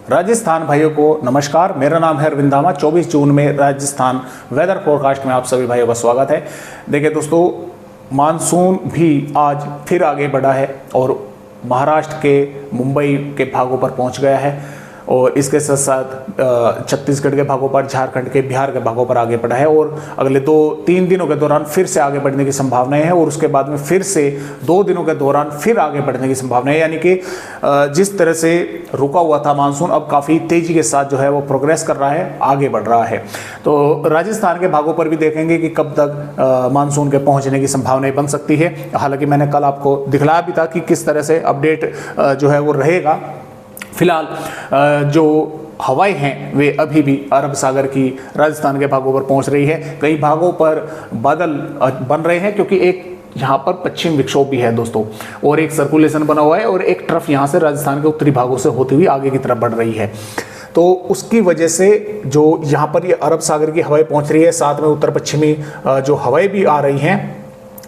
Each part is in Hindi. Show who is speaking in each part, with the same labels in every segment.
Speaker 1: राजस्थान भाइयों को नमस्कार। मेरा नाम है अरविंद धामा। 24 जून में राजस्थान वेदर फोरकास्ट में आप सभी भाइयों का स्वागत है। देखिए दोस्तों, मानसून भी आज फिर आगे बढ़ा है और महाराष्ट्र के मुंबई के भागों पर पहुंच गया है और इसके साथ साथ छत्तीसगढ़ के भागों पर, झारखंड के, बिहार के भागों पर आगे बढ़ा है और अगले 2-3 दिनों के दौरान फिर से आगे बढ़ने की संभावनाएं हैं और उसके बाद में फिर से 2 दिनों के दौरान फिर आगे बढ़ने की संभावनाएं, यानी कि जिस तरह से रुका हुआ था मानसून अब काफ़ी तेज़ी के साथ जो है वो प्रोग्रेस कर रहा है, आगे बढ़ रहा है। तो राजस्थान के भागों पर भी देखेंगे कि कब तक मानसून के पहुँचने की संभावनाएं बन सकती है। हालांकि मैंने कल आपको दिखलाया भी था कि किस तरह से अपडेट जो है वो रहेगा। फिलहाल जो हवाएं हैं वे अभी भी अरब सागर की राजस्थान के भागों पर पहुंच रही है। कई भागों पर बादल बन रहे हैं क्योंकि एक यहाँ पर पश्चिम विक्षोभ भी है दोस्तों और एक सर्कुलेशन बना हुआ है और एक ट्रफ यहाँ से राजस्थान के उत्तरी भागों से होती हुई आगे की तरफ बढ़ रही है। तो उसकी वजह से जो यहाँ पर ये अरब सागर की हवाएं पहुँच रही है, साथ में उत्तर पश्चिमी जो हवाएं भी आ रही हैं,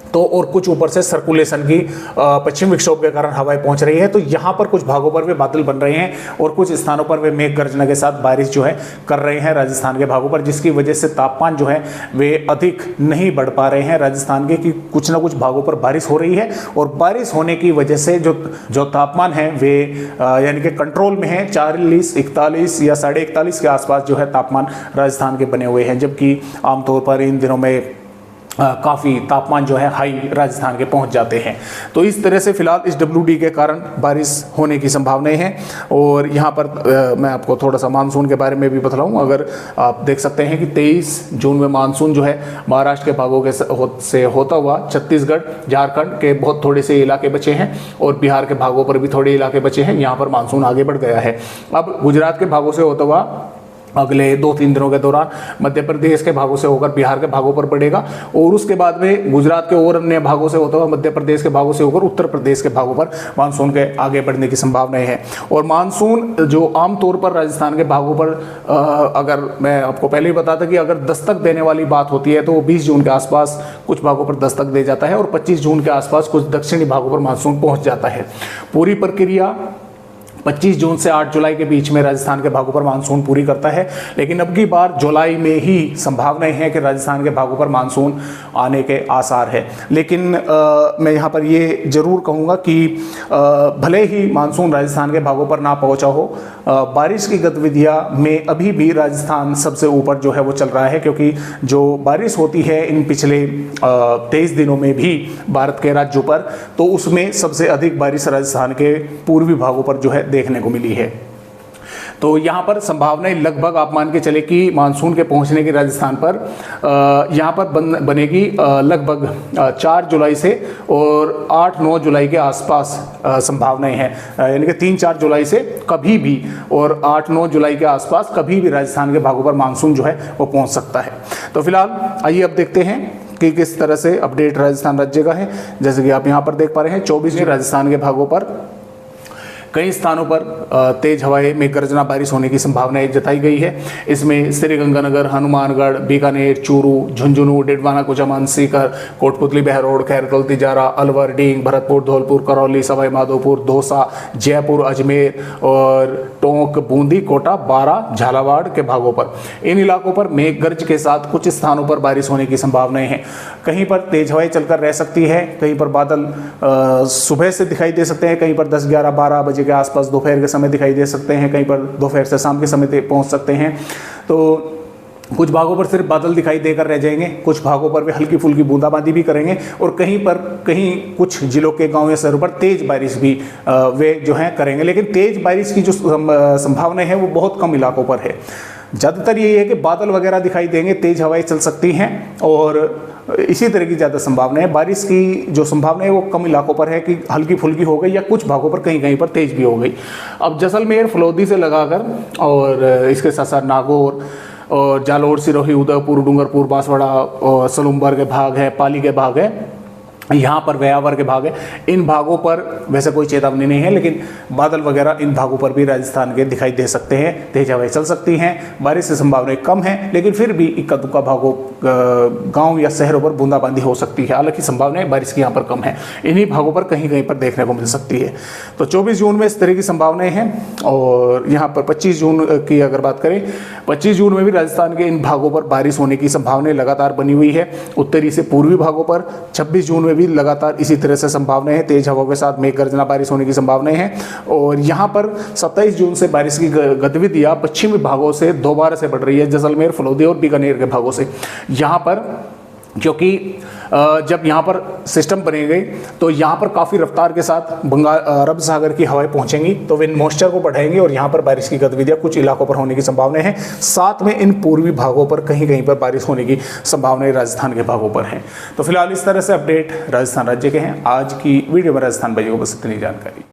Speaker 1: तो और कुछ ऊपर से सर्कुलेशन की पश्चिम विक्षोभ के कारण हवाएं पहुंच रही है। तो यहाँ पर कुछ भागों पर वे बादल बन रहे हैं और कुछ स्थानों पर वे मेघ गर्जना के साथ बारिश जो है कर रहे हैं राजस्थान के भागों पर, जिसकी वजह से तापमान जो है वे अधिक नहीं बढ़ पा रहे हैं राजस्थान के, कि कुछ ना कुछ भागों पर बारिश हो रही है और बारिश होने की वजह से जो तापमान है वे यानी कि कंट्रोल में है। 40, 41 या 41.5 के आसपास जो है तापमान राजस्थान के बने हुए हैं, जबकि आमतौर पर इन दिनों में काफ़ी तापमान जो है हाई राजस्थान के पहुंच जाते हैं। तो इस तरह से फिलहाल इस WD के कारण बारिश होने की संभावनाएं हैं। और यहाँ पर मैं आपको थोड़ा सा मानसून के बारे में भी बतलाऊँ। अगर आप देख सकते हैं कि 23 जून में मानसून जो है महाराष्ट्र के भागों के से होता हुआ छत्तीसगढ़, झारखंड के बहुत थोड़े से इलाके बचे हैं और बिहार के भागों पर भी थोड़े इलाके बचे हैं। यहाँ पर मानसून आगे बढ़ गया है। अब गुजरात के भागों से होता हुआ अगले 2-3 दिनों के दौरान मध्य प्रदेश के भागों से होकर बिहार के भागों पर बढ़ेगा और उसके बाद में गुजरात के और अन्य भागों से होता हुआ मध्य प्रदेश के भागों से होकर उत्तर प्रदेश के भागों पर मानसून के आगे बढ़ने की संभावनाएं हैं। और मानसून जो आमतौर पर राजस्थान के भागों पर अगर मैं आपको पहले ही बता था कि अगर दस्तक देने वाली बात होती है तो वो 20 जून के आसपास कुछ भागों पर दस्तक दे जाता है और 25 जून के आसपास कुछ दक्षिणी भागों पर मानसून पहुंच जाता है। पूरी प्रक्रिया 25 जून से 8 जुलाई के बीच में राजस्थान के भागों पर मानसून पूरी करता है, लेकिन अब की बार जुलाई में ही संभावनाएं हैं कि राजस्थान के भागों पर मानसून आने के आसार है। लेकिन मैं यहाँ पर ये जरूर कहूँगा कि भले ही मानसून राजस्थान के भागों पर ना पहुँचा हो, बारिश की गतिविधियाँ में अभी भी राजस्थान सबसे ऊपर जो है वो चल रहा है, क्योंकि जो बारिश होती है इन पिछले 23 दिनों में भी भारत के राज्यों पर, तो उसमें सबसे अधिक बारिश राजस्थान के पूर्वी भागों पर जो है देखने को मिली है। तो यहाँ पर संभावनाएं लगभग आप मान के चले कि मानसून के पहुँचने की राजस्थान पर यहाँ पर बनेगी लगभग 4 जुलाई से और 8-9 जुलाई के आसपास संभावनाएं हैं, यानी कि 3-4 जुलाई से कभी भी और 8-9 जुलाई के आसपास कभी भी राजस्थान के भागों पर मानसून जो है वो पहुँच सकता है। तो फिलहाल आइए अब देखते हैं कि किस तरह से अपडेट राजस्थान राज्य का है। जैसे कि आप यहाँ पर देख पा रहे हैं 24 में राजस्थान के भागों पर कई स्थानों पर तेज हवाएं में गर्जना बारिश होने की संभावना जताई गई है। इसमें श्रीगंगानगर, हनुमानगढ़, बीकानेर, चूरू, झुंझुनू, डिडवाना, कुचामन, सीकर, कोटपुतली, बहरोड, खैरकल, तिजारा, अलवर, डींग, भरतपुर, धौलपुर, करौली, सवाई माधोपुर, दौसा, जयपुर, अजमेर और टोंक, बूंदी, कोटा, बारा, झालावाड़ के भागों पर, इन इलाकों पर मेघ गर्ज के साथ कुछ स्थानों पर बारिश होने की संभावनाएं हैं। कहीं पर तेज हवाएं चलकर रह सकती है, कहीं पर बादल सुबह से दिखाई दे सकते हैं, कहीं पर 10, 11, 12 बजे के आसपास दोपहर के समय दिखाई दे सकते हैं, कहीं पर दोपहर से शाम के समय तक पहुंच सकते हैं। तो कुछ भागों पर सिर्फ बादल दिखाई देकर रह जाएंगे, कुछ भागों पर वे हल्की फुल्की बूंदाबांदी भी करेंगे और कहीं कुछ जिलों के गांव या शहरों पर तेज बारिश भी वे जो है करेंगे। लेकिन तेज बारिश की जो संभावना है वो बहुत कम इलाकों पर है। ज़्यादातर यही है कि बादल वगैरह दिखाई देंगे, तेज हवाएं चल सकती हैं और इसी तरह की ज़्यादा संभावना है। बारिश की जो संभावना है वो कम इलाकों पर है कि हल्की फुल्की हो गई या कुछ भागों पर कहीं कहीं पर तेज भी हो गई। अब जैसलमेर, फलौदी से लगाकर और इसके साथ साथ नागौर और जालोर, सिरोही, उदयपुर, डूंगरपुर, बांसवाड़ा और सलूमबर के भाग है, पाली के भाग है यहाँ पर व्यावर के भाग है, इन भागों पर वैसे कोई चेतावनी नहीं है, लेकिन बादल वगैरह इन भागों पर भी राजस्थान के दिखाई दे सकते हैं। तेज हवाएं चल सकती हैं, बारिश की संभावनाएं कम है, लेकिन फिर भी इक्का दुक्का भागों गांव या शहरों पर बूंदाबांदी हो सकती है। हालांकि संभावनाएं बारिश की यहाँ पर कम है, इन्हीं भागों पर कहीं कहीं पर देखने को मिल सकती है। तो 24 जून में इस तरह की संभावनाएं हैं। और यहाँ पर 25 जून की अगर बात करें, 25 जून में भी राजस्थान के इन भागों पर बारिश होने की संभावनाएं लगातार बनी हुई है। उत्तरी से पूर्वी भागों पर 26 जून में भी लगातार इसी तरह से संभावनाएं हैं, तेज हवाओं के साथ मेघ गर्जना बारिश होने की संभावनाएं हैं। और यहाँ पर 27 जून से बारिश की गतिविधियां पश्चिमी भागों से दोबारा से बढ़ रही है, जैसलमेर, फलोदी और बीकानेर के भागों से। यहाँ पर क्योंकि जब यहाँ पर सिस्टम बनेंगे तो यहाँ पर काफ़ी रफ्तार के साथ बंगाल अरब सागर की हवाएं पहुँचेंगी, तो विंड मॉइस्चर को बढ़ाएंगे और यहाँ पर बारिश की गतिविधियाँ कुछ इलाकों पर होने की संभावना है। साथ में इन पूर्वी भागों पर कहीं कहीं पर बारिश होने की संभावनाएं राजस्थान के भागों पर हैं। तो फिलहाल इस तरह से अपडेट राजस्थान राज्य के हैं। आज की वीडियो में राजस्थान भाइयों को बस इतनी जानकारी।